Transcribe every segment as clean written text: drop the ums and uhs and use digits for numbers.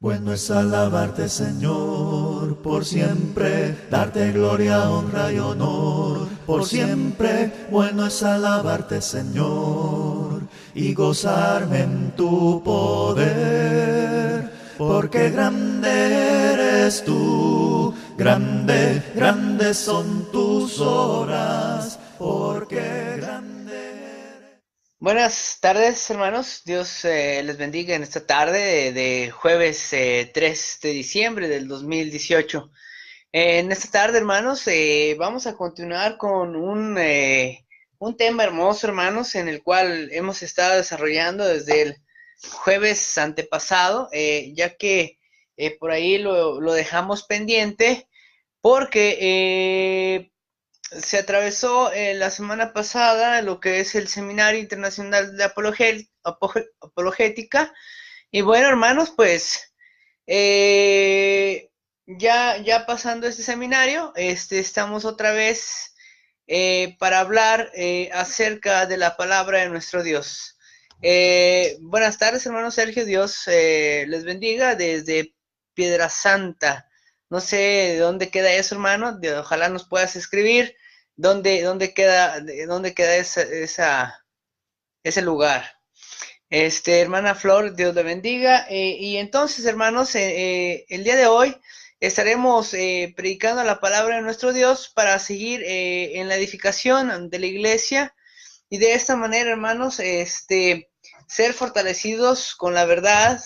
Bueno es alabarte, Señor, por siempre, darte gloria, honra y honor, por siempre. Bueno es alabarte, Señor, y gozarme en tu poder, porque grande eres tú, grande, grandes son tus obras, porque grande. Buenas tardes, hermanos. Dios les bendiga en esta tarde de jueves 3 de diciembre del 2018. En esta tarde, hermanos, vamos a continuar con un tema hermoso, hermanos, en el cual hemos estado desarrollando desde el jueves antepasado, ya que por ahí lo dejamos pendiente porque se atravesó la semana pasada lo que es el Seminario Internacional de Apologética. Y bueno, hermanos, pues ya pasando este seminario, estamos otra vez para hablar acerca de la palabra de nuestro Dios. Buenas tardes, hermano Sergio. Dios les bendiga desde Piedra Santa. No sé de dónde queda eso, hermano. Ojalá nos puedas escribir dónde queda ese lugar. Hermana Flor, Dios le bendiga. Y entonces, hermanos, el día de hoy estaremos predicando la palabra de nuestro Dios para seguir en la edificación de la iglesia y de esta manera, hermanos, ser fortalecidos con la verdad,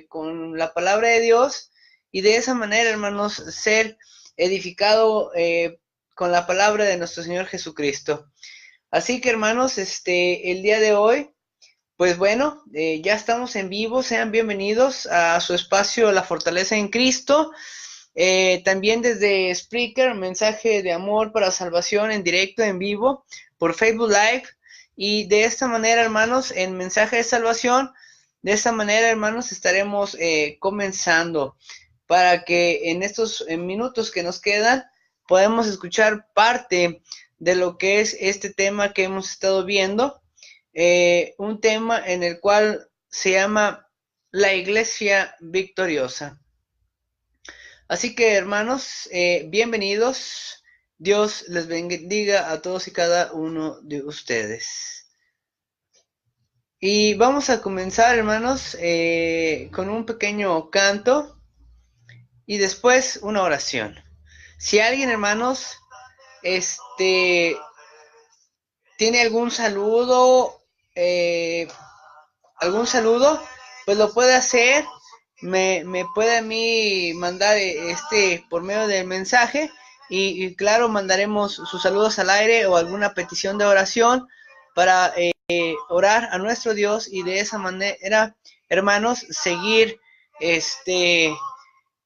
con la palabra de Dios y de esa manera, hermanos, ser edificado con la palabra de nuestro Señor Jesucristo. Así que, hermanos, el día de hoy pues bueno, ya estamos en vivo, sean bienvenidos a su espacio La Fortaleza en Cristo. También desde Spreaker, mensaje de amor para salvación en directo, en vivo, por Facebook Live. Y de esta manera, hermanos, en mensaje de salvación, de esta manera, hermanos, estaremos comenzando para que en estos minutos que nos quedan podamos escuchar parte de lo que es este tema que hemos estado viendo. Un tema en el cual se llama La Iglesia Victoriosa. Así que, hermanos, bienvenidos. Dios les bendiga a todos y cada uno de ustedes. Y vamos a comenzar, hermanos, con un pequeño canto y después una oración. Si alguien, hermanos, tiene eh, algún saludo, pues lo puede hacer, me puede a mí mandar por medio del mensaje y claro, mandaremos sus saludos al aire o alguna petición de oración para orar a nuestro Dios y de esa manera, hermanos, seguir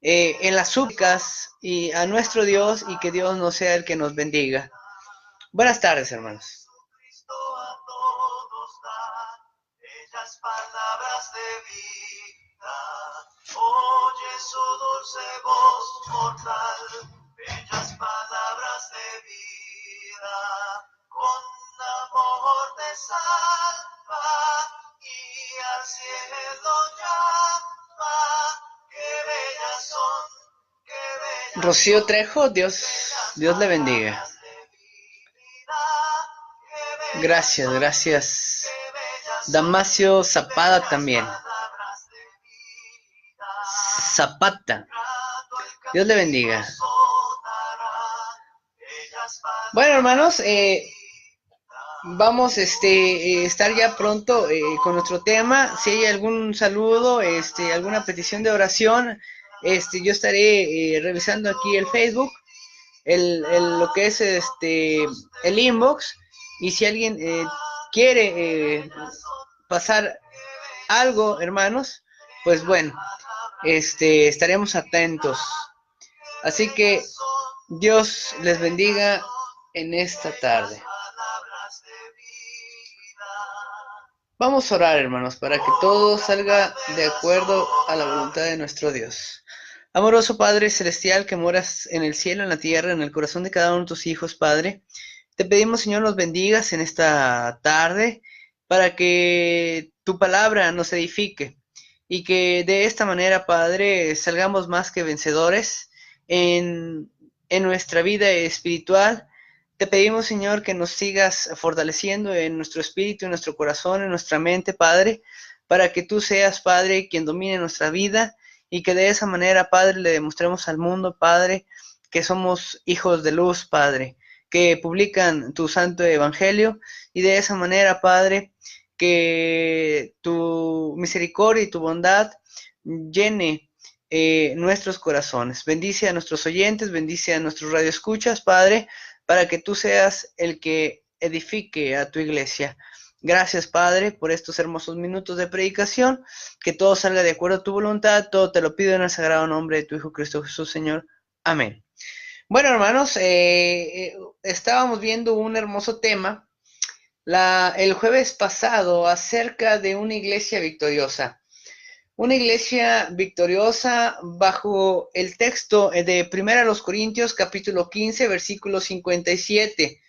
en las súplicas y a nuestro Dios y que Dios nos sea el que nos bendiga. Buenas tardes, hermanos. Palabras de vida, oye su dulce voz mortal, bellas palabras de vida, con amor te salva y al cielo llama, qué bellas son, qué bellas. Rocío Trejo, Dios le bendiga. Gracias, gracias. Damasio Zapata también. Zapata. Dios le bendiga. Bueno, hermanos, vamos estar ya pronto con nuestro tema. Si hay algún saludo, alguna petición de oración, yo estaré revisando aquí el Facebook, lo que es el inbox, y si alguien quiere pasar algo, hermanos, pues bueno, estaremos atentos. Así que Dios les bendiga en esta tarde. Vamos a orar, hermanos, para que todo salga de acuerdo a la voluntad de nuestro Dios. Amoroso Padre Celestial que moras en el cielo, en la tierra, en el corazón de cada uno de tus hijos, Padre, te pedimos, Señor, nos bendigas en esta tarde para que tu palabra nos edifique y que de esta manera, Padre, salgamos más que vencedores en nuestra vida espiritual. Te pedimos, Señor, que nos sigas fortaleciendo en nuestro espíritu, en nuestro corazón, en nuestra mente, Padre, para que tú seas, Padre, quien domine nuestra vida y que de esa manera, Padre, le demostremos al mundo, Padre, que somos hijos de luz, Padre, que publican tu santo evangelio y de esa manera, Padre, que tu misericordia y tu bondad llene nuestros corazones. Bendice a nuestros oyentes, bendice a nuestros radioescuchas, Padre, para que tú seas el que edifique a tu iglesia. Gracias, Padre, por estos hermosos minutos de predicación, que todo salga de acuerdo a tu voluntad, todo te lo pido en el sagrado nombre de tu Hijo Cristo Jesús, Señor. Amén. Bueno, hermanos, estábamos viendo un hermoso tema el jueves pasado acerca de una iglesia victoriosa. Una iglesia victoriosa bajo el texto de 1 Corintios capítulo 15, versículo 57,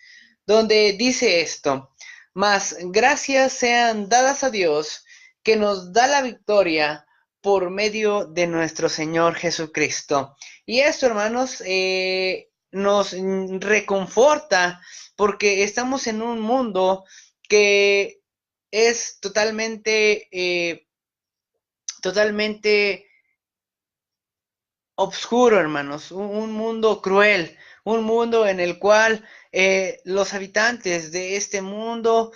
donde dice esto: mas gracias sean dadas a Dios que nos da la victoria por medio de nuestro Señor Jesucristo. Y esto, hermanos, nos reconforta porque estamos en un mundo que es totalmente oscuro, hermanos, un mundo cruel, un mundo en el cual los habitantes de este mundo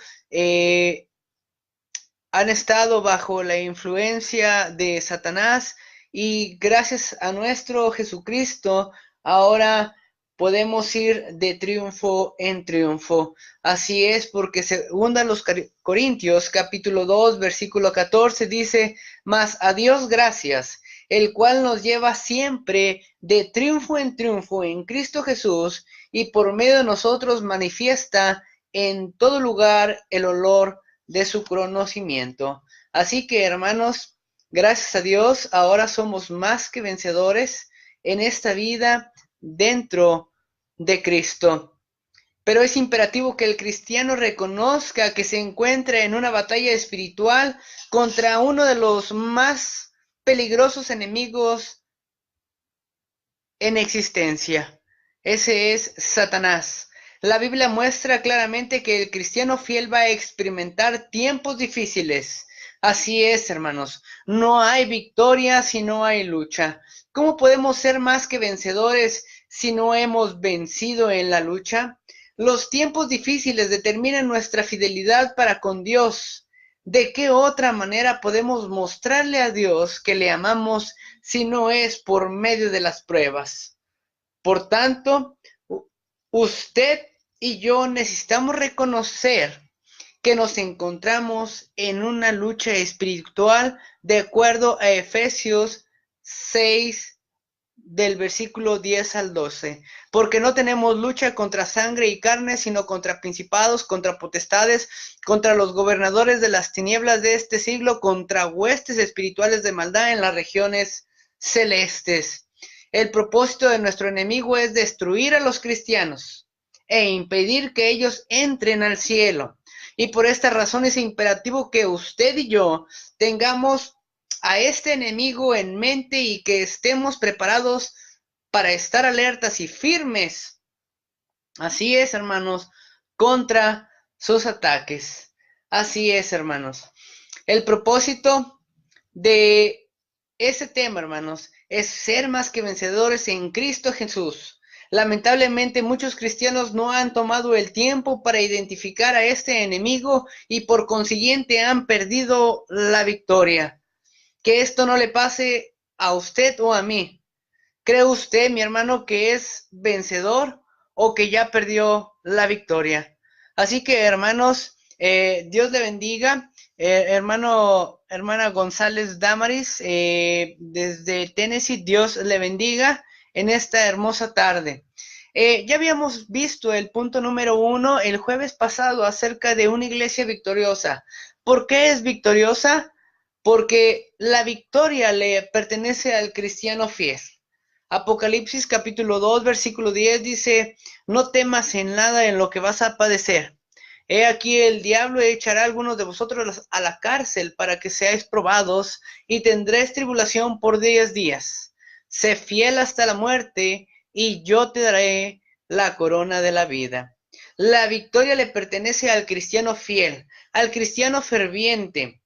han estado bajo la influencia de Satanás y gracias a nuestro Jesucristo ahora podemos ir de triunfo en triunfo. Así es, porque según los Corintios capítulo 2 versículo 14 dice: mas a Dios gracias, el cual nos lleva siempre de triunfo en triunfo en Cristo Jesús, y por medio de nosotros manifiesta en todo lugar el olor de su conocimiento. Así que, hermanos, gracias a Dios, ahora somos más que vencedores en esta vida dentro de Cristo. Pero es imperativo que el cristiano reconozca que se encuentra en una batalla espiritual contra uno de los más peligrosos enemigos en existencia. Ese es Satanás. La Biblia muestra claramente que el cristiano fiel va a experimentar tiempos difíciles. Así es, hermanos. No hay victoria si no hay lucha. ¿Cómo podemos ser más que vencedores si no hemos vencido en la lucha? Los tiempos difíciles determinan nuestra fidelidad para con Dios. ¿De qué otra manera podemos mostrarle a Dios que le amamos si no es por medio de las pruebas? Por tanto, usted y yo necesitamos reconocer que nos encontramos en una lucha espiritual de acuerdo a Efesios 6 del versículo 10 al 12, porque no tenemos lucha contra sangre y carne, sino contra principados, contra potestades, contra los gobernadores de las tinieblas de este siglo, contra huestes espirituales de maldad en las regiones celestes. El propósito de nuestro enemigo es destruir a los cristianos e impedir que ellos entren al cielo. Y por esta razón es imperativo que usted y yo tengamos a este enemigo en mente y que estemos preparados para estar alertas y firmes. Así es, hermanos, contra sus ataques. Así es, hermanos. El propósito de ese tema, hermanos, es ser más que vencedores en Cristo Jesús. Lamentablemente, muchos cristianos no han tomado el tiempo para identificar a este enemigo y por consiguiente han perdido la victoria. Que esto no le pase a usted o a mí. ¿Cree usted, mi hermano, que es vencedor o que ya perdió la victoria? Así que, hermanos, Dios le bendiga. Hermana González Damaris, desde Tennessee, Dios le bendiga en esta hermosa tarde. Ya habíamos visto el punto número 1 el jueves pasado acerca de una iglesia victoriosa. ¿Por qué es victoriosa? Porque la victoria le pertenece al cristiano fiel. Apocalipsis capítulo 2, versículo 10 dice: no temas en nada en lo que vas a padecer. He aquí el diablo echará a algunos de vosotros a la cárcel para que seáis probados, y tendréis tribulación por 10 días. Sé fiel hasta la muerte, y yo te daré la corona de la vida. La victoria le pertenece al cristiano fiel, al cristiano ferviente.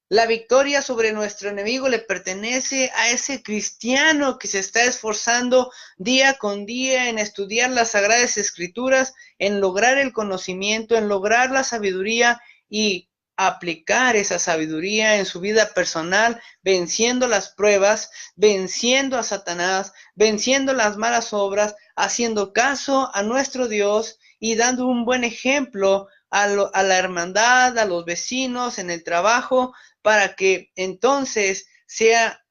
La victoria sobre nuestro enemigo le pertenece a ese cristiano que se está esforzando día con día en estudiar las Sagradas Escrituras, en lograr el conocimiento, en lograr la sabiduría y aplicar esa sabiduría en su vida personal, venciendo las pruebas, venciendo a Satanás, venciendo las malas obras, haciendo caso a nuestro Dios y dando un buen ejemplo a la hermandad, a los vecinos, en el trabajo, para que entonces sea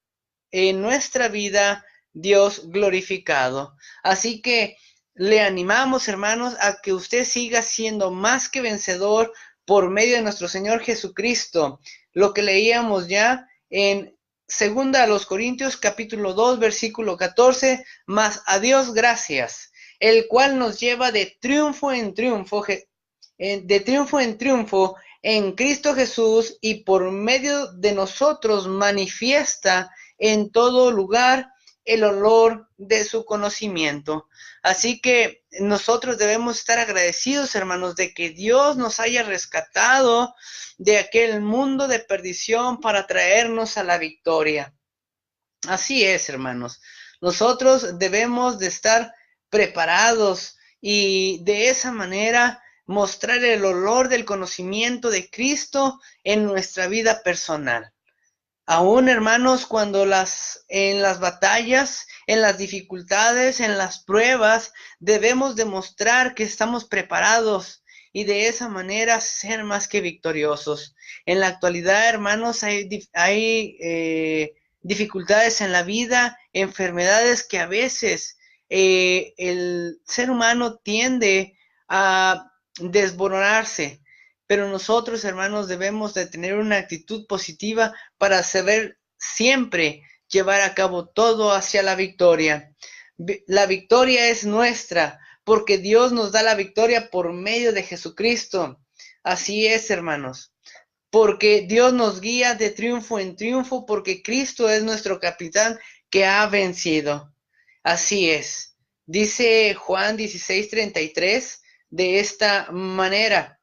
en nuestra vida Dios glorificado. Así que le animamos, hermanos, a que usted siga siendo más que vencedor por medio de nuestro Señor Jesucristo. Lo que leíamos ya en 2 Corintios capítulo 2 versículo 14, mas a Dios gracias, el cual nos lleva de triunfo en triunfo, en Cristo Jesús, y por medio de nosotros manifiesta en todo lugar el olor de su conocimiento. Así que nosotros debemos estar agradecidos, hermanos, de que Dios nos haya rescatado de aquel mundo de perdición para traernos a la victoria. Así es, hermanos. Nosotros debemos de estar preparados y de esa manera mostrar el olor del conocimiento de Cristo en nuestra vida personal. Aún, hermanos, cuando en las batallas, en las dificultades, en las pruebas, debemos demostrar que estamos preparados y de esa manera ser más que victoriosos. En la actualidad, hermanos, hay dificultades en la vida, enfermedades que a veces el ser humano tiende a desmoronarse. Pero nosotros, hermanos, debemos de tener una actitud positiva para saber siempre llevar a cabo todo hacia la victoria. La victoria es nuestra, porque Dios nos da la victoria por medio de Jesucristo. Así es, hermanos. Porque Dios nos guía de triunfo en triunfo, porque Cristo es nuestro capitán que ha vencido. Así es. Dice Juan 16:33 de esta manera: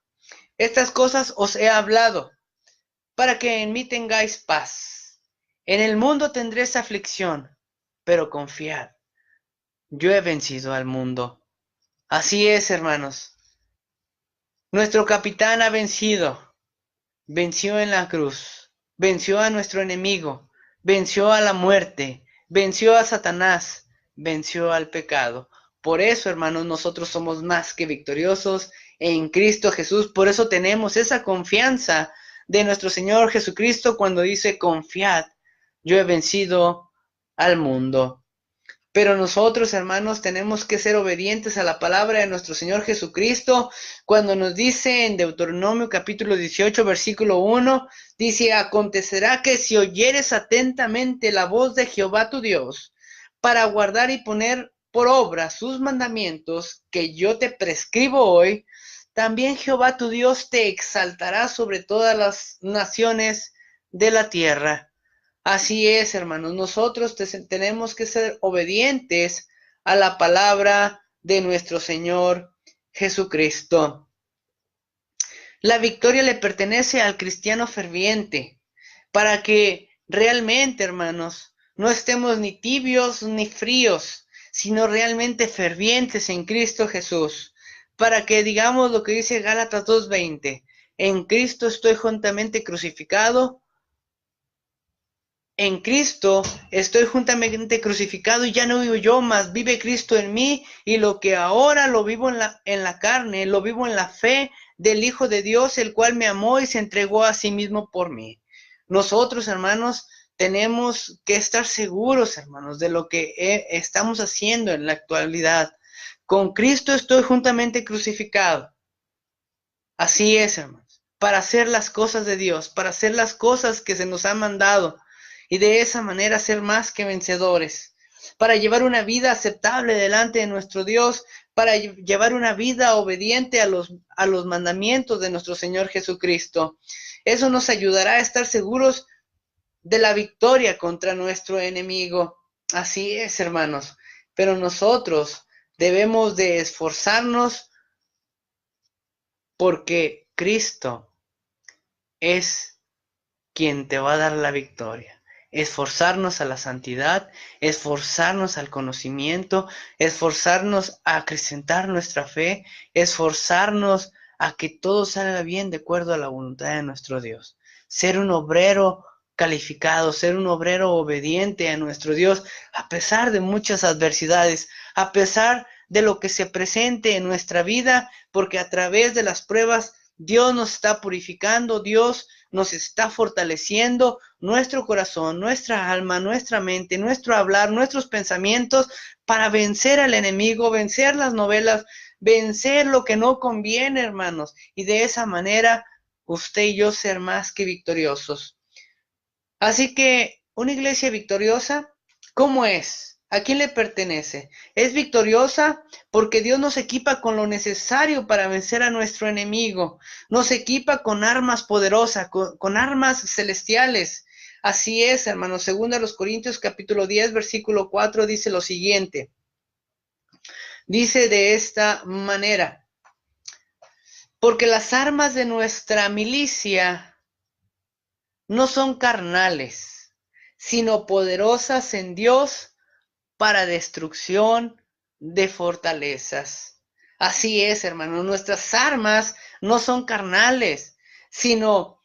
estas cosas os he hablado, para que en mí tengáis paz. En el mundo tendréis aflicción, pero confiad, yo he vencido al mundo. Así es, hermanos. Nuestro capitán ha vencido. Venció en la cruz. Venció a nuestro enemigo. Venció a la muerte. Venció a Satanás. Venció al pecado. Por eso, hermanos, nosotros somos más que victoriosos en Cristo Jesús. Por eso tenemos esa confianza de nuestro Señor Jesucristo cuando dice: confiad, yo he vencido al mundo. Pero nosotros, hermanos, tenemos que ser obedientes a la palabra de nuestro Señor Jesucristo cuando nos dice en Deuteronomio capítulo 18, versículo 1, dice: acontecerá que si oyeres atentamente la voz de Jehová tu Dios, para guardar y poner por obra sus mandamientos que yo te prescribo hoy, también Jehová tu Dios te exaltará sobre todas las naciones de la tierra. Así es, hermanos, nosotros tenemos que ser obedientes a la palabra de nuestro Señor Jesucristo. La victoria le pertenece al cristiano ferviente, para que realmente, hermanos, no estemos ni tibios ni fríos, sino realmente fervientes en Cristo Jesús, para que digamos lo que dice Gálatas 2:20, en Cristo estoy juntamente crucificado. En Cristo estoy juntamente crucificado y ya no vivo yo, mas vive Cristo en mí, y lo que ahora lo vivo en la carne, lo vivo en la fe del Hijo de Dios, el cual me amó y se entregó a sí mismo por mí. Nosotros, hermanos, tenemos que estar seguros, hermanos, de lo que estamos haciendo en la actualidad. Con Cristo estoy juntamente crucificado. Así es, hermanos, para hacer las cosas de Dios, para hacer las cosas que se nos han mandado, y de esa manera ser más que vencedores, para llevar una vida aceptable delante de nuestro Dios, para llevar una vida obediente a los mandamientos de nuestro Señor Jesucristo. Eso nos ayudará a estar seguros de la victoria contra nuestro enemigo. Así es, hermanos. Pero nosotros debemos de esforzarnos porque Cristo es quien te va a dar la victoria. Esforzarnos a la santidad, esforzarnos al conocimiento, esforzarnos a acrecentar nuestra fe, esforzarnos a que todo salga bien de acuerdo a la voluntad de nuestro Dios. Ser un obrero calificado, ser un obrero obediente a nuestro Dios, a pesar de muchas adversidades, a pesar de lo que se presente en nuestra vida, porque a través de las pruebas Dios nos está purificando, Dios nos está fortaleciendo nuestro corazón, nuestra alma, nuestra mente, nuestro hablar, nuestros pensamientos para vencer al enemigo, vencer las novelas, vencer lo que no conviene, hermanos, y de esa manera usted y yo ser más que victoriosos. Así que una iglesia victoriosa, ¿cómo es? ¿A quién le pertenece? Es victoriosa porque Dios nos equipa con lo necesario para vencer a nuestro enemigo. Nos equipa con armas poderosas, con armas celestiales. Así es, hermanos. Segunda a los Corintios capítulo 10, versículo 4 dice lo siguiente. Dice de esta manera: porque las armas de nuestra milicia no son carnales, sino poderosas en Dios para destrucción de fortalezas. Así es, hermanos, nuestras armas no son carnales, sino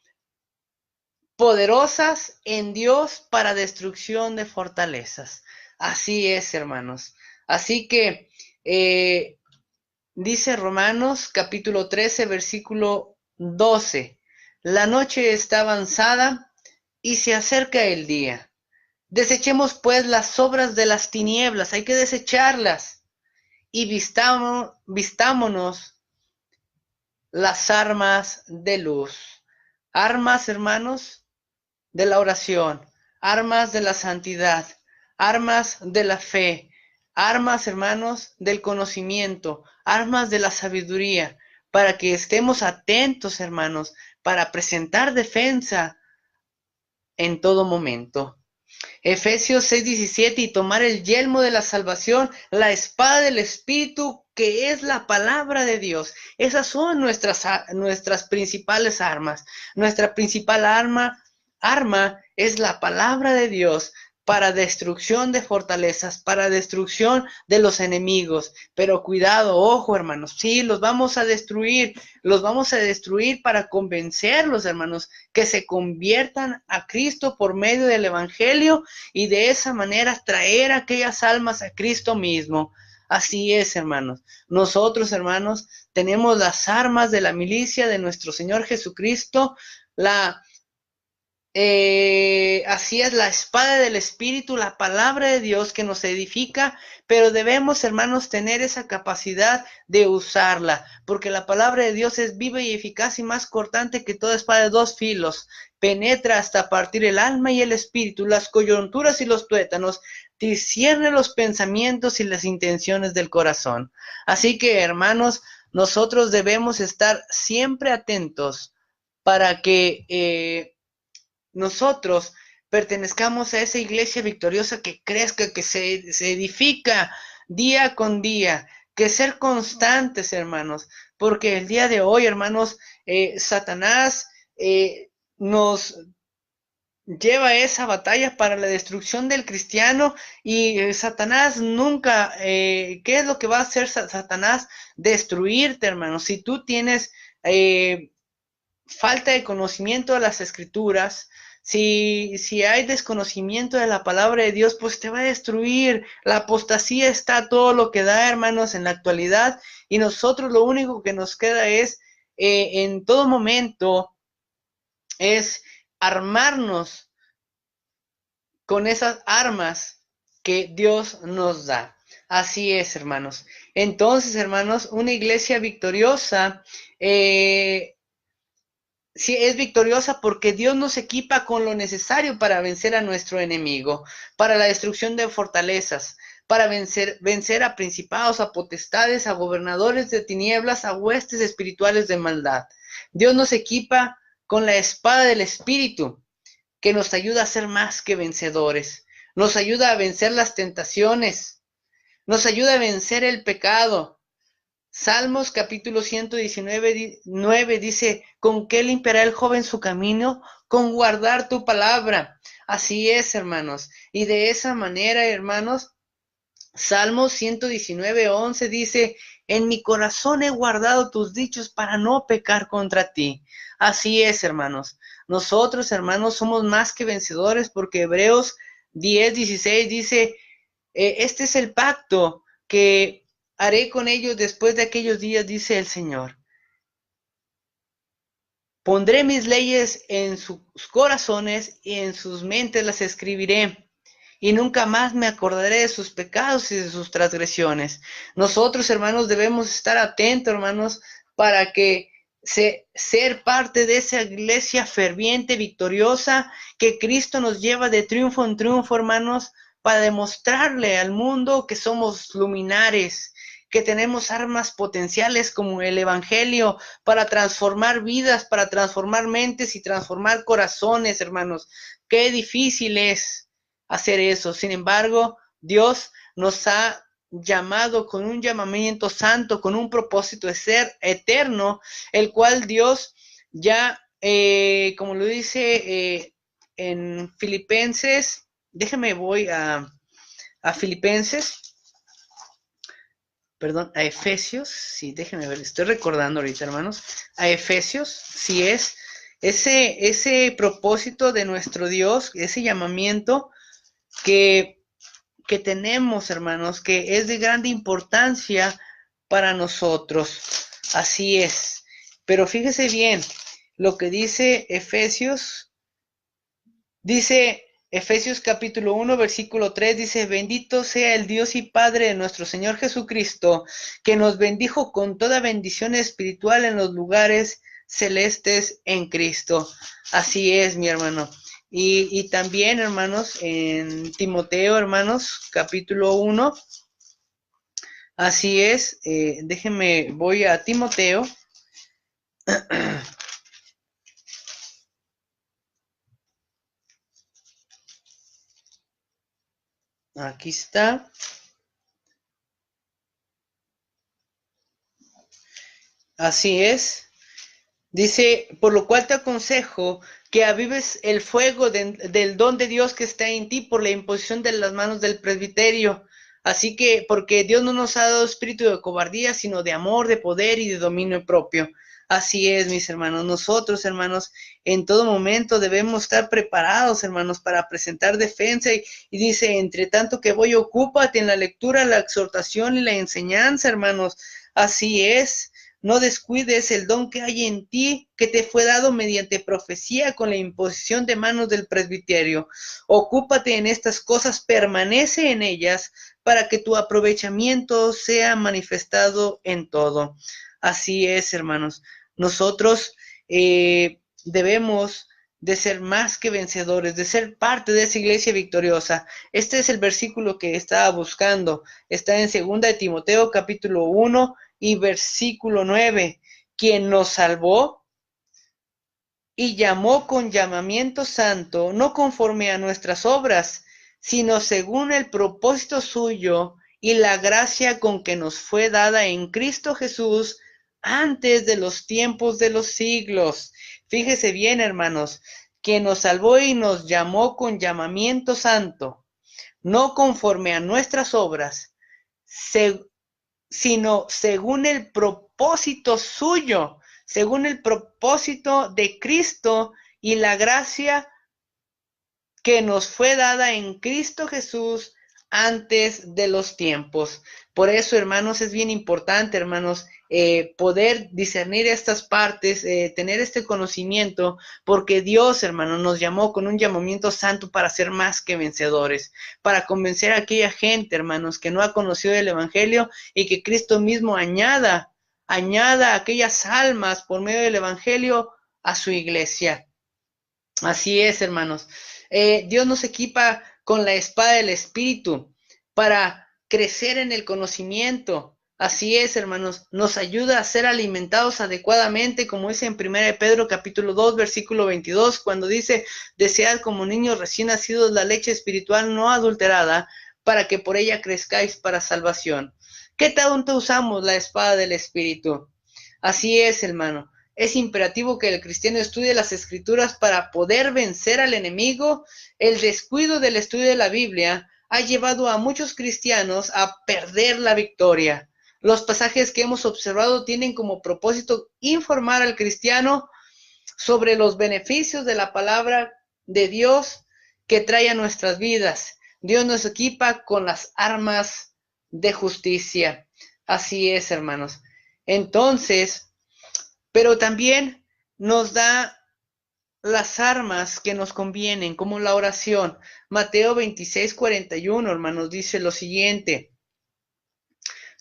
poderosas en Dios para destrucción de fortalezas. Así es, hermanos. Así que dice Romanos capítulo 13, versículo 12. La noche está avanzada y se acerca el día. Desechemos pues las obras de las tinieblas, hay que desecharlas, y vistámonos las armas de luz. Armas, hermanos, de la oración, armas de la santidad, armas de la fe, armas, hermanos, del conocimiento, armas de la sabiduría, para que estemos atentos, hermanos, para presentar defensa en todo momento. Efesios 6:17, y tomar el yelmo de la salvación, la espada del Espíritu, que es la palabra de Dios. Esas son nuestras principales armas. Nuestra principal arma es la palabra de Dios para destrucción de fortalezas, para destrucción de los enemigos. Pero cuidado, ojo, hermanos, sí, los vamos a destruir para convencerlos, hermanos, que se conviertan a Cristo por medio del Evangelio y de esa manera traer aquellas almas a Cristo mismo. Así es, hermanos. Nosotros, hermanos, tenemos las armas de la milicia de nuestro Señor Jesucristo, así es, la espada del Espíritu, la palabra de Dios que nos edifica, pero debemos, hermanos, tener esa capacidad de usarla, porque la palabra de Dios es viva y eficaz y más cortante que toda espada de dos filos, penetra hasta partir el alma y el espíritu, las coyunturas y los tuétanos, discierne los pensamientos y las intenciones del corazón. Así que, hermanos, nosotros debemos estar siempre atentos para que nosotros pertenezcamos a esa iglesia victoriosa que crezca, que se edifica día con día, que ser constantes, hermanos, porque el día de hoy, hermanos, Satanás nos lleva esa batalla para la destrucción del cristiano y Satanás nunca, ¿qué es lo que va a hacer Satanás? Destruirte, hermanos. Si tú tienes falta de conocimiento de las escrituras, si hay desconocimiento de la palabra de Dios, pues te va a destruir. La apostasía está a todo lo que da, hermanos, en la actualidad, y nosotros lo único que nos queda es, en todo momento, es armarnos con esas armas que Dios nos da. Así es, hermanos. Entonces, hermanos, una iglesia victoriosa, sí, es victoriosa porque Dios nos equipa con lo necesario para vencer a nuestro enemigo, para la destrucción de fortalezas, para vencer a principados, a potestades, a gobernadores de tinieblas, a huestes espirituales de maldad. Dios nos equipa con la espada del Espíritu, que nos ayuda a ser más que vencedores. Nos ayuda a vencer las tentaciones. Nos ayuda a vencer el pecado. Salmos capítulo 119 dice, ¿con qué limpiará el joven su camino? Con guardar tu palabra. Así es, hermanos. Y de esa manera, hermanos, Salmos 119:11 dice, en mi corazón he guardado tus dichos para no pecar contra ti. Así es, hermanos. Nosotros, hermanos, somos más que vencedores porque Hebreos 10:16 dice, este es el pacto que haré con ellos después de aquellos días, dice el Señor. Pondré mis leyes en sus corazones y en sus mentes las escribiré. Y nunca más me acordaré de sus pecados y de sus transgresiones. Nosotros, hermanos, debemos estar atentos, hermanos, para que ser parte de esa iglesia ferviente, victoriosa, que Cristo nos lleva de triunfo en triunfo, hermanos, para demostrarle al mundo que somos luminares, que tenemos armas potenciales como el Evangelio para transformar vidas, para transformar mentes y transformar corazones, hermanos. Qué difícil es hacer eso. Sin embargo, Dios nos ha llamado con un llamamiento santo, con un propósito de ser eterno, el cual Dios ya, como lo dice en Filipenses, déjeme voy a Filipenses, perdón, a Efesios, sí, déjenme ver, estoy recordando ahorita, hermanos, a Efesios, sí es ese propósito de nuestro Dios, ese llamamiento que tenemos, hermanos, que es de grande importancia para nosotros. Así es. Pero fíjese bien, lo que dice Efesios, dice Efesios capítulo 1, versículo 3, dice, bendito sea el Dios y Padre de nuestro Señor Jesucristo, que nos bendijo con toda bendición espiritual en los lugares celestes en Cristo. Así es, mi hermano. Y también, hermanos, en Timoteo, hermanos, capítulo 1, así es, déjenme, voy a Timoteo. Aquí está. Así es. Dice, por lo cual te aconsejo que avives el fuego del don de Dios que está en ti por la imposición de las manos del presbiterio. Así que, porque Dios no nos ha dado espíritu de cobardía, sino de amor, de poder y de dominio propio. Así es, mis hermanos. Nosotros, hermanos, en todo momento debemos estar preparados, hermanos, para presentar defensa. Y dice, entre tanto que voy, ocúpate en la lectura, la exhortación y la enseñanza, hermanos. Así es. No descuides el don que hay en ti, que te fue dado mediante profecía con la imposición de manos del presbiterio. Ocúpate en estas cosas, permanece en ellas, para que tu aprovechamiento sea manifestado en todo. Así es, hermanos. Nosotros debemos de ser más que vencedores, de ser parte de esa iglesia victoriosa. Este es el versículo que estaba buscando. Está en 2 de Timoteo, capítulo 1, y versículo 9, quien nos salvó y llamó con llamamiento santo, no conforme a nuestras obras, sino según el propósito suyo y la gracia con que nos fue dada en Cristo Jesús antes de los tiempos de los siglos. Fíjese bien, hermanos, quien nos salvó y nos llamó con llamamiento santo, no conforme a nuestras obras, sino según el propósito suyo, según el propósito de Cristo y la gracia que nos fue dada en Cristo Jesús antes de los tiempos. Por eso, hermanos, es bien importante, hermanos, poder discernir estas partes, tener este conocimiento, porque Dios, hermano, nos llamó con un llamamiento santo para ser más que vencedores, para convencer a aquella gente, hermanos, que no ha conocido el Evangelio y que Cristo mismo añada aquellas almas por medio del Evangelio a su iglesia. Así es, hermanos. Dios nos equipa con la espada del Espíritu para crecer en el conocimiento. Así es, hermanos, nos ayuda a ser alimentados adecuadamente, como dice en 1 Pedro capítulo 2, versículo 22, cuando dice, desead como niños recién nacidos la leche espiritual no adulterada, para que por ella crezcáis para salvación. ¿Qué tanto usamos la espada del Espíritu? Así es, hermano. Es imperativo que el cristiano estudie las Escrituras para poder vencer al enemigo. El descuido del estudio de la Biblia ha llevado a muchos cristianos a perder la victoria. Los pasajes que hemos observado tienen como propósito informar al cristiano sobre los beneficios de la palabra de Dios que trae a nuestras vidas. Dios nos equipa con las armas de justicia. Así es, hermanos. Entonces, pero también nos da las armas que nos convienen, como la oración. Mateo 26:41, hermanos, dice lo siguiente.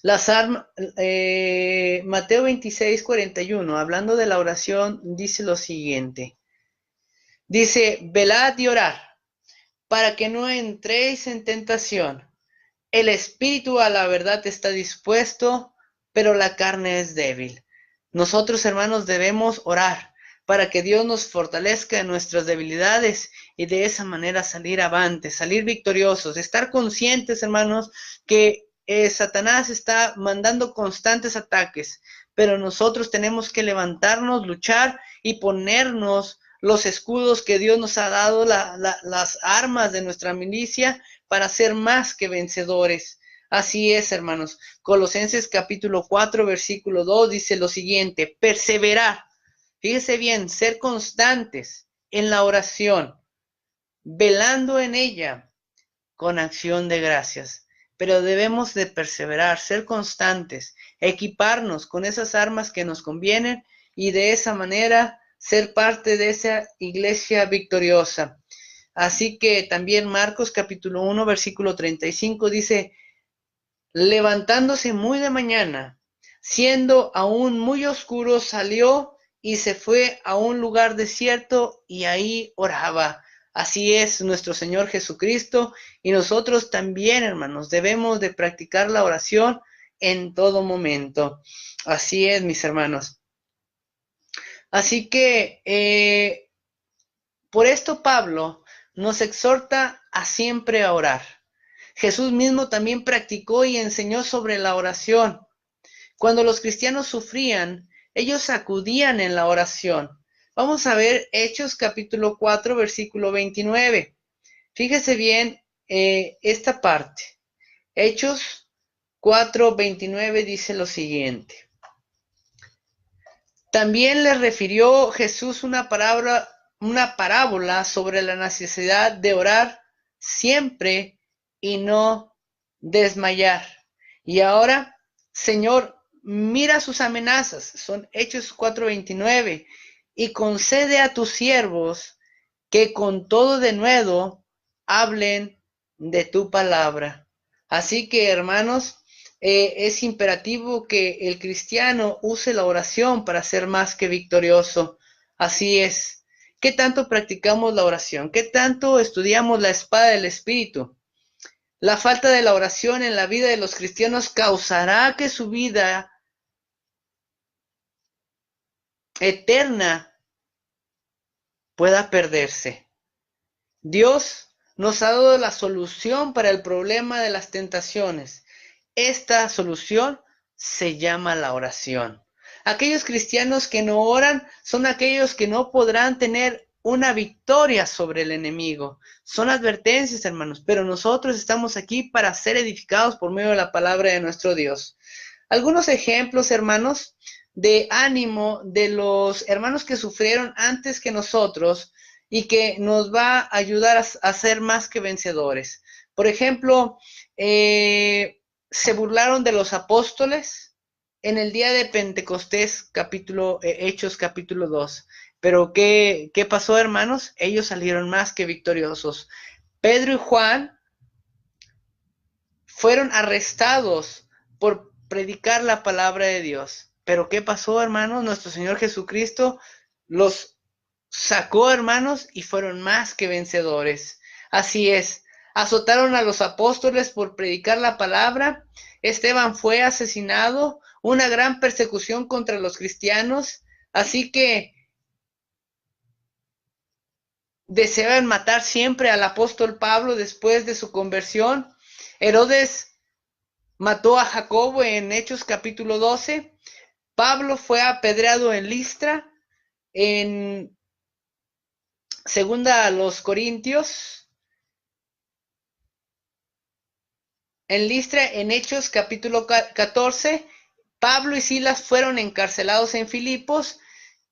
Mateo 26:41, hablando de la oración, dice lo siguiente. Dice, velad y orad, para que no entréis en tentación. El espíritu a la verdad está dispuesto, pero la carne es débil. Nosotros, hermanos, debemos orar para que Dios nos fortalezca en nuestras debilidades y de esa manera salir avante, salir victoriosos, estar conscientes, hermanos, que Satanás está mandando constantes ataques, pero nosotros tenemos que levantarnos, luchar y ponernos los escudos que Dios nos ha dado, las armas de nuestra milicia para ser más que vencedores. Así es, hermanos. Colosenses capítulo 4, versículo 2 dice lo siguiente, perseverar. Fíjese bien, ser constantes en la oración, velando en ella con acción de gracias. Pero debemos de perseverar, ser constantes, equiparnos con esas armas que nos convienen y de esa manera ser parte de esa iglesia victoriosa. Así que también Marcos capítulo 1, versículo 35 dice, levantándose muy de mañana, siendo aún muy oscuro, salió y se fue a un lugar desierto y ahí oraba. Así es nuestro Señor Jesucristo y nosotros también, hermanos, debemos de practicar la oración en todo momento. Así es, mis hermanos. Así que por esto Pablo nos exhorta a siempre a orar. Jesús mismo también practicó y enseñó sobre la oración. Cuando los cristianos sufrían, ellos acudían en la oración. Vamos a ver Hechos capítulo 4, versículo 29. Fíjese bien esta parte. Hechos 4, 29 dice lo siguiente. También les refirió Jesús una parábola sobre la necesidad de orar siempre y no desmayar. Y ahora, Señor, mira sus amenazas, son Hechos 4:29, y concede a tus siervos que con todo denuedo hablen de tu palabra. Así que, hermanos, es imperativo que el cristiano use la oración para ser más que victorioso. Así es. ¿Qué tanto practicamos la oración? ¿Qué tanto estudiamos la espada del Espíritu? La falta de la oración en la vida de los cristianos causará que su vida eterna pueda perderse. Dios nos ha dado la solución para el problema de las tentaciones. Esta solución se llama la oración. Aquellos cristianos que no oran son aquellos que no podrán tener una victoria sobre el enemigo. Son advertencias, hermanos, pero nosotros estamos aquí para ser edificados por medio de la palabra de nuestro Dios. Algunos ejemplos, hermanos, de ánimo de los hermanos que sufrieron antes que nosotros y que nos va a ayudar a ser más que vencedores. Por ejemplo, se burlaron de los apóstoles en el día de Pentecostés, Hechos capítulo 2. Pero ¿qué pasó, hermanos? Ellos salieron más que victoriosos. Pedro y Juan fueron arrestados por predicar la palabra de Dios. Pero ¿qué pasó, hermanos? Nuestro Señor Jesucristo los sacó, hermanos, y fueron más que vencedores. Así es. azotaron a los apóstoles por predicar la palabra, Esteban fue asesinado, una gran persecución contra los cristianos, así que deseaban matar siempre al apóstol Pablo después de su conversión. Herodes mató a Jacobo en Hechos capítulo 12. Pablo fue apedreado en Listra, en segunda a los Corintios, en Listra, en Hechos capítulo 14, Pablo y Silas fueron encarcelados en Filipos.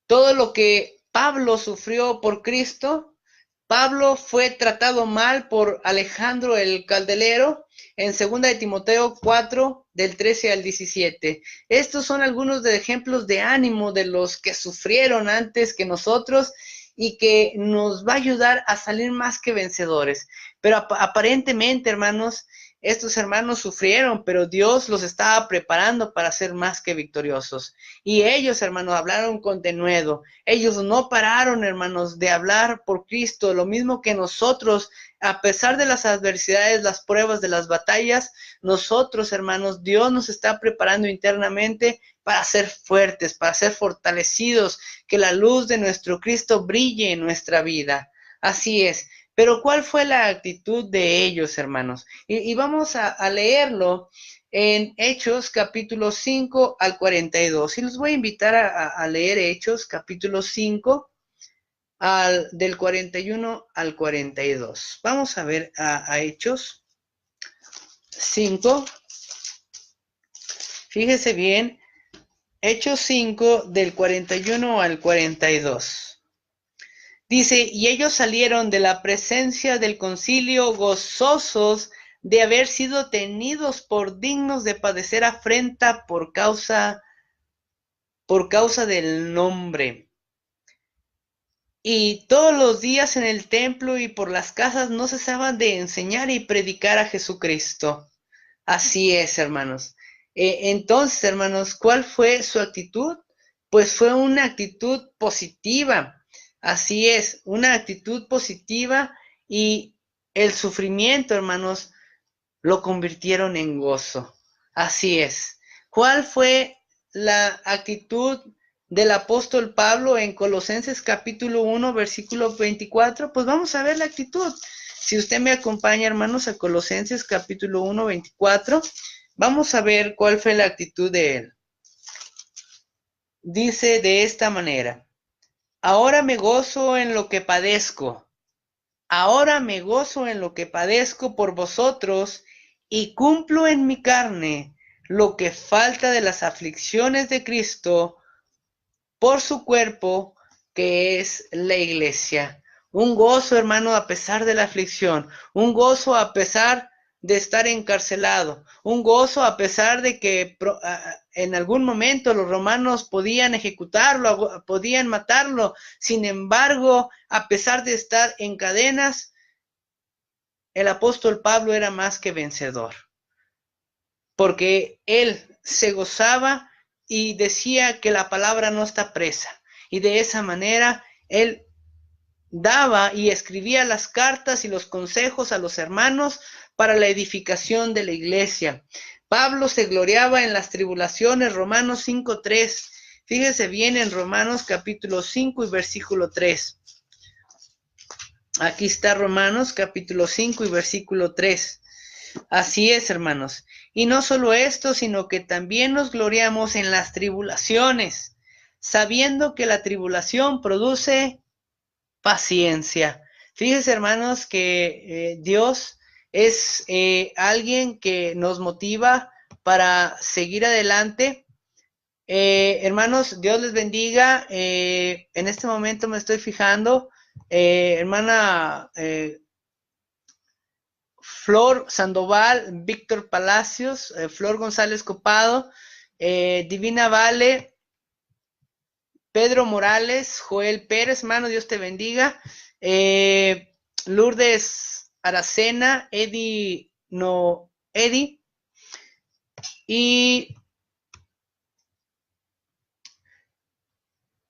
Todo lo que Pablo sufrió por Cristo, Pablo fue tratado mal por Alejandro el Caldelero en 2 de Timoteo 4, del 13 al 17. Estos son algunos de ejemplos de ánimo de los que sufrieron antes que nosotros y que nos va a ayudar a salir más que vencedores. Pero aparentemente, hermanos, estos hermanos sufrieron, pero Dios los estaba preparando para ser más que victoriosos. Y ellos, hermanos, hablaron con denuedo. Ellos no pararon, hermanos, de hablar por Cristo, lo mismo que nosotros, a pesar de las adversidades, las pruebas de las batallas, nosotros, hermanos, Dios nos está preparando internamente para ser fuertes, para ser fortalecidos, que la luz de nuestro Cristo brille en nuestra vida. Así es. Pero ¿cuál fue la actitud de ellos, hermanos? Y vamos a leerlo en Hechos capítulo 5 al 42. Y los voy a invitar a leer Hechos capítulo 5 del 41 al 42. Vamos a ver a Hechos 5. Fíjese bien, Hechos 5 del 41 al 42. Dice, y ellos salieron de la presencia del concilio gozosos de haber sido tenidos por dignos de padecer afrenta por causa del nombre. Y todos los días en el templo y por las casas no cesaban de enseñar y predicar a Jesucristo. Así es, hermanos. Entonces, hermanos, ¿cuál fue su actitud? Pues fue una actitud positiva. Así es, una actitud positiva, y el sufrimiento, hermanos, lo convirtieron en gozo. Así es. ¿Cuál fue la actitud del apóstol Pablo en Colosenses capítulo 1, versículo 24? Pues vamos a ver la actitud. Si usted me acompaña, hermanos, a Colosenses capítulo 1, 24, vamos a ver cuál fue la actitud de él. Dice de esta manera: ahora me gozo en lo que padezco. Ahora me gozo en lo que padezco por vosotros, y cumplo en mi carne lo que falta de las aflicciones de Cristo por su cuerpo, que es la iglesia. Un gozo, hermano, a pesar de la aflicción. Un gozo a pesar de estar encarcelado. Un gozo a pesar de que en algún momento los romanos podían ejecutarlo, podían matarlo. Sin embargo, a pesar de estar en cadenas, el apóstol Pablo era más que vencedor, porque él se gozaba y decía que la palabra no está presa. Y de esa manera él daba y escribía las cartas y los consejos a los hermanos para la edificación de la iglesia. Pablo se gloriaba en las tribulaciones, Romanos 5:3. Fíjese bien en Romanos capítulo 5 y versículo 3. Aquí está Romanos capítulo 5 y versículo 3. Así es, hermanos. Y no solo esto, sino que también nos gloriamos en las tribulaciones, sabiendo que la tribulación produce paciencia. Fíjense, hermanos, que Dios es alguien que nos motiva para seguir adelante. Hermanos, Dios les bendiga. En este momento me estoy fijando, hermana Flor Sandoval, Víctor Palacios, Flor González Copado, Divina Vale, Pedro Morales, Joel Pérez, hermano, Dios te bendiga. Lourdes Aracena, Eddie y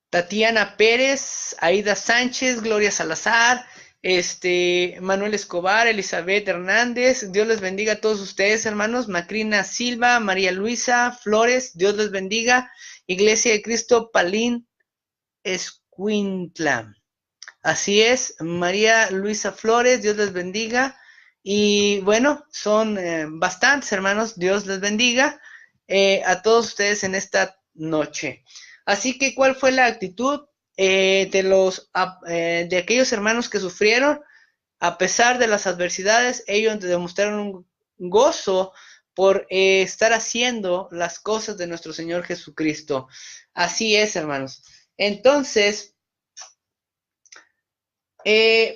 Tatiana Pérez, Aida Sánchez, Gloria Salazar, Manuel Escobar, Elizabeth Hernández, Dios les bendiga a todos ustedes, hermanos. Macrina Silva, María Luisa Flores, Dios les bendiga. Iglesia de Cristo Palín Escuintla. Así es, María Luisa Flores, Dios les bendiga. Y bueno, son bastantes, hermanos, Dios les bendiga a todos ustedes en esta noche. Así que, ¿cuál fue la actitud de aquellos hermanos que sufrieron? A pesar de las adversidades, ellos demostraron un gozo por estar haciendo las cosas de nuestro Señor Jesucristo. Así es, hermanos. Entonces,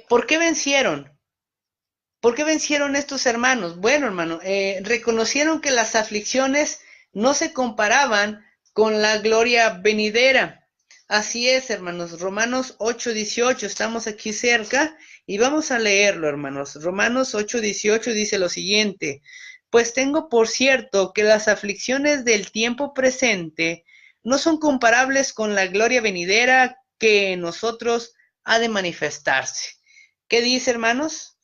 ¿por qué vencieron? ¿Por qué vencieron estos hermanos? Bueno, hermano, reconocieron que las aflicciones no se comparaban con la gloria venidera. Así es, hermanos. Romanos 8:18, estamos aquí cerca y vamos a leerlo, hermanos. Romanos 8:18 dice lo siguiente: pues tengo por cierto que las aflicciones del tiempo presente no son comparables con la gloria venidera que en nosotros ha de manifestarse. ¿Qué dice, hermanos?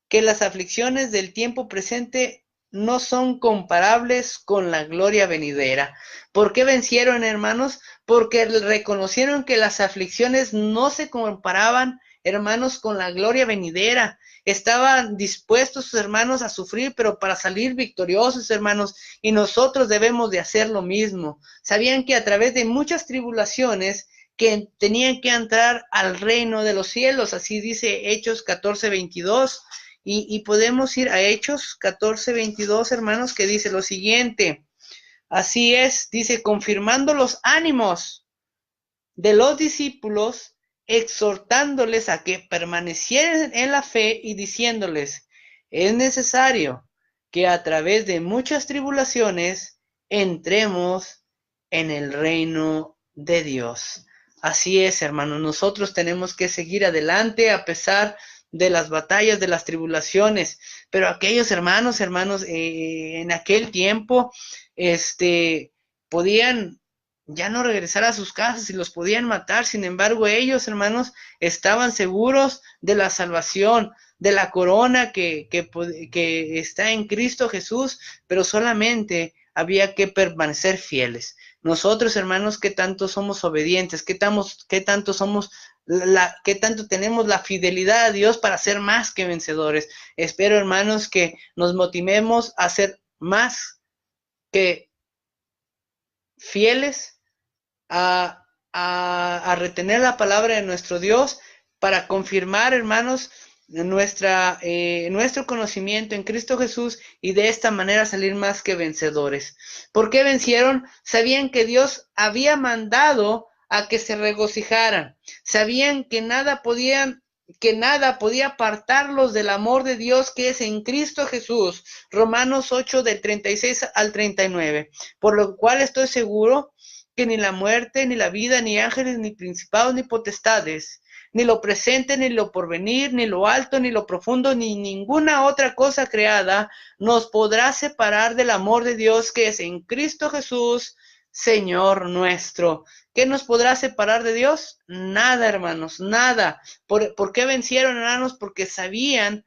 Que las aflicciones del tiempo presente no son comparables con la gloria venidera. ¿Por qué vencieron, hermanos? Porque reconocieron que las aflicciones no se comparaban, hermanos, con la gloria venidera. Estaban dispuestos sus hermanos a sufrir, pero para salir victoriosos, hermanos, y nosotros debemos de hacer lo mismo. Sabían que a través de muchas tribulaciones que tenían que entrar al reino de los cielos, así dice Hechos 14:22. Y podemos ir a Hechos 14:22, hermanos, que dice lo siguiente. Así es, dice, confirmando los ánimos de los discípulos, exhortándoles a que permanecieran en la fe y diciéndoles, es necesario que a través de muchas tribulaciones entremos en el reino de Dios. Así es, hermanos, nosotros tenemos que seguir adelante a pesar de las batallas, de las tribulaciones, pero aquellos hermanos, en aquel tiempo, podían ya no regresar a sus casas y los podían matar. Sin embargo, ellos, hermanos, estaban seguros de la salvación, de la corona que está en Cristo Jesús, pero solamente había que permanecer fieles. Nosotros, hermanos, ¿qué tanto somos obedientes? ¿Qué tanto somos qué tanto tenemos la fidelidad a Dios para ser más que vencedores? Espero, hermanos, que nos motivemos a ser más que fieles, a retener la palabra de nuestro Dios para confirmar, hermanos, nuestro conocimiento en Cristo Jesús y de esta manera salir más que vencedores. ¿Por qué vencieron? Sabían que Dios había mandado a que se regocijaran. Sabían que nada podía apartarlos del amor de Dios que es en Cristo Jesús. Romanos 8 del 36 al 39. Por lo cual estoy seguro que ni la muerte, ni la vida, ni ángeles, ni principados, ni potestades, ni lo presente, ni lo porvenir, ni lo alto, ni lo profundo, ni ninguna otra cosa creada nos podrá separar del amor de Dios que es en Cristo Jesús, Señor nuestro. ¿Qué nos podrá separar de Dios? Nada, hermanos, nada. ¿Por qué vencieron, hermanos? Porque sabían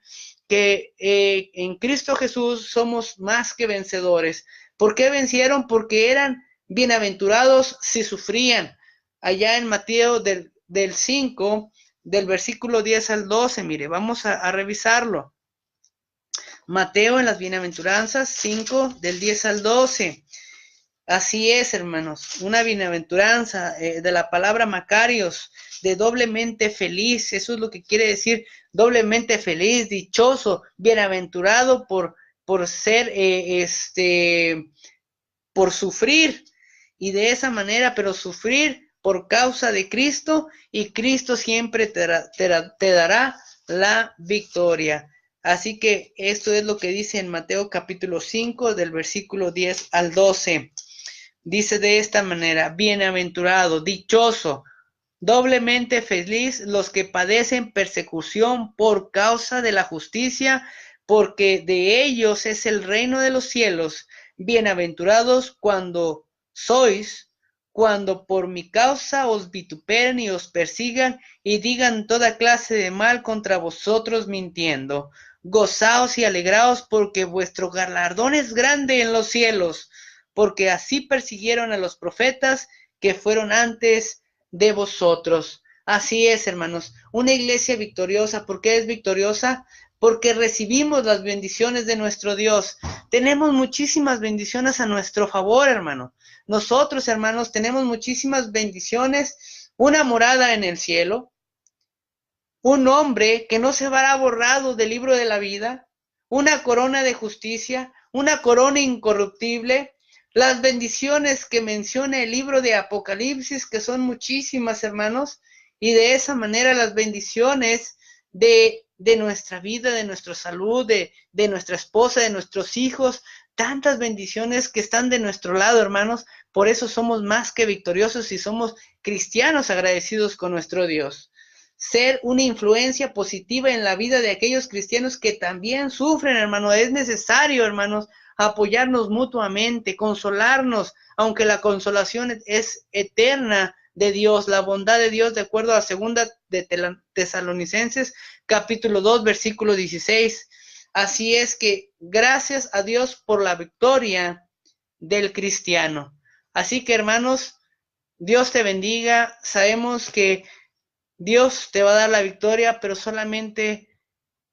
que en Cristo Jesús somos más que vencedores. ¿Por qué vencieron? Porque eran bienaventurados si sufrían. Allá en Mateo del 5, del versículo 10 al 12, mire, vamos a revisarlo. Mateo en las bienaventuranzas 5, del 10 al 12. Así es, hermanos, una bienaventuranza de la palabra Macarios, de doblemente feliz. Eso es lo que quiere decir doblemente feliz, dichoso, bienaventurado por ser, por sufrir. Y de esa manera, pero sufrir por causa de Cristo, y Cristo siempre te dará la victoria. Así que esto es lo que dice en Mateo capítulo 5, del versículo 10 al 12. Dice de esta manera: bienaventurado, dichoso, doblemente feliz los que padecen persecución por causa de la justicia, porque de ellos es el reino de los cielos. Bienaventurados cuando sois cuando por mi causa os vituperen y os persigan y digan toda clase de mal contra vosotros mintiendo. Gozaos y alegraos, porque vuestro galardón es grande en los cielos, porque así persiguieron a los profetas que fueron antes de vosotros. Así es, hermanos, una iglesia victoriosa. ¿Por qué es victoriosa? Porque recibimos las bendiciones de nuestro Dios. Tenemos muchísimas bendiciones a nuestro favor, hermano. Nosotros, hermanos, tenemos muchísimas bendiciones, una morada en el cielo, un nombre que no se verá borrado del libro de la vida, una corona de justicia, una corona incorruptible, las bendiciones que menciona el libro de Apocalipsis, que son muchísimas, hermanos, y de esa manera las bendiciones de nuestra vida, de nuestra salud, de nuestra esposa, de nuestros hijos, tantas bendiciones que están de nuestro lado, hermanos. Por eso somos más que victoriosos y somos cristianos agradecidos con nuestro Dios. Ser una influencia positiva en la vida de aquellos cristianos que también sufren, hermano. Es necesario, hermanos, apoyarnos mutuamente, consolarnos, aunque la consolación es eterna de Dios, la bondad de Dios, de acuerdo a 2 de Tesalonicenses, capítulo 2, versículo 16. Así es que gracias a Dios por la victoria del cristiano. Así que, hermanos, Dios te bendiga. Sabemos que Dios te va a dar la victoria, pero solamente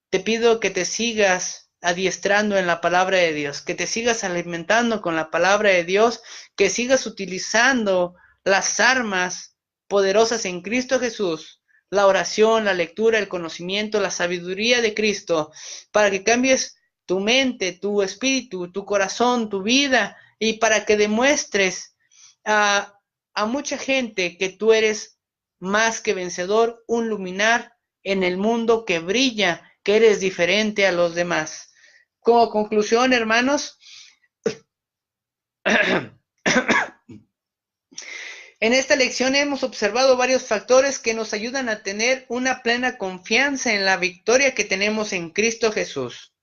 te pido que te sigas adiestrando en la palabra de Dios, que te sigas alimentando con la palabra de Dios, que sigas utilizando las armas poderosas en Cristo Jesús, la oración, la lectura, el conocimiento, la sabiduría de Cristo, para que cambies tu mente, tu espíritu, tu corazón, tu vida, y para que demuestres a mucha gente que tú eres más que vencedor, un luminar en el mundo que brilla, que eres diferente a los demás. Como conclusión, hermanos, en esta lección hemos observado varios factores que nos ayudan a tener una plena confianza en la victoria que tenemos en Cristo Jesús.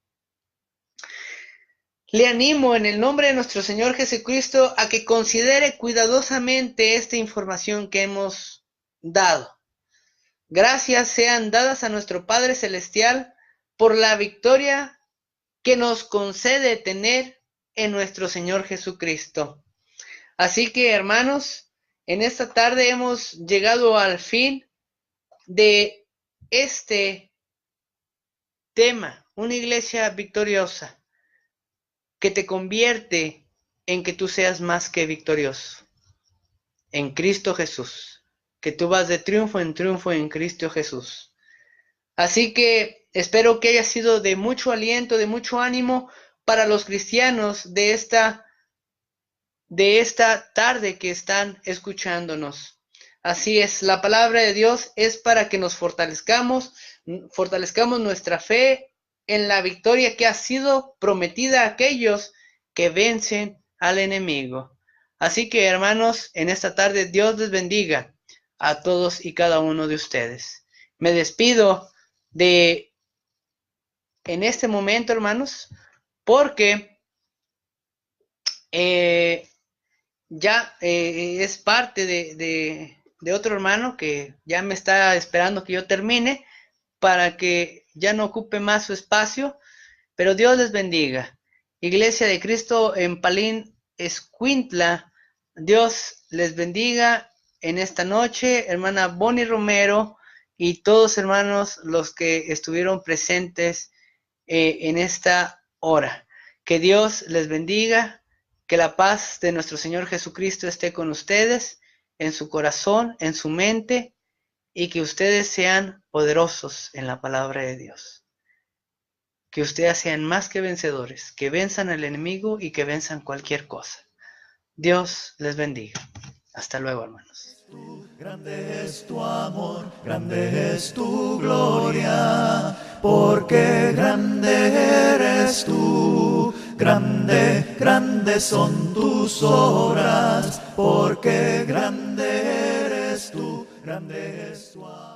Le animo en el nombre de nuestro Señor Jesucristo a que considere cuidadosamente esta información que hemos dado. Gracias sean dadas a nuestro Padre Celestial por la victoria que nos concede tener en nuestro Señor Jesucristo. Así que, hermanos, en esta tarde hemos llegado al fin de este tema, una iglesia victoriosa, que te convierte en que tú seas más que victorioso en Cristo Jesús, que tú vas de triunfo en Cristo Jesús. Así que espero que haya sido de mucho aliento, de mucho ánimo para los cristianos de esta tarde que están escuchándonos. Así es, la palabra de Dios es para que nos fortalezcamos nuestra fe en la victoria que ha sido prometida a aquellos que vencen al enemigo. Así que, hermanos, en esta tarde Dios les bendiga a todos y cada uno de ustedes. Me despido en este momento, hermanos, porque ya es parte de otro hermano que ya me está esperando que yo termine para que ya no ocupe más su espacio, pero Dios les bendiga. Iglesia de Cristo en Palín, Escuintla, Dios les bendiga en esta noche, hermana Bonnie Romero y todos hermanos los que estuvieron presentes en esta hora. Que Dios les bendiga, que la paz de nuestro Señor Jesucristo esté con ustedes, en su corazón, en su mente, y que ustedes sean poderosos en la palabra de Dios. Que ustedes sean más que vencedores, que venzan al enemigo y que venzan cualquier cosa. Dios les bendiga. Hasta luego, hermanos. Grande es tu amor, grande es tu gloria, porque grande eres tú. Grande, grande son tus obras, porque grande eres tú, grande es tu amor.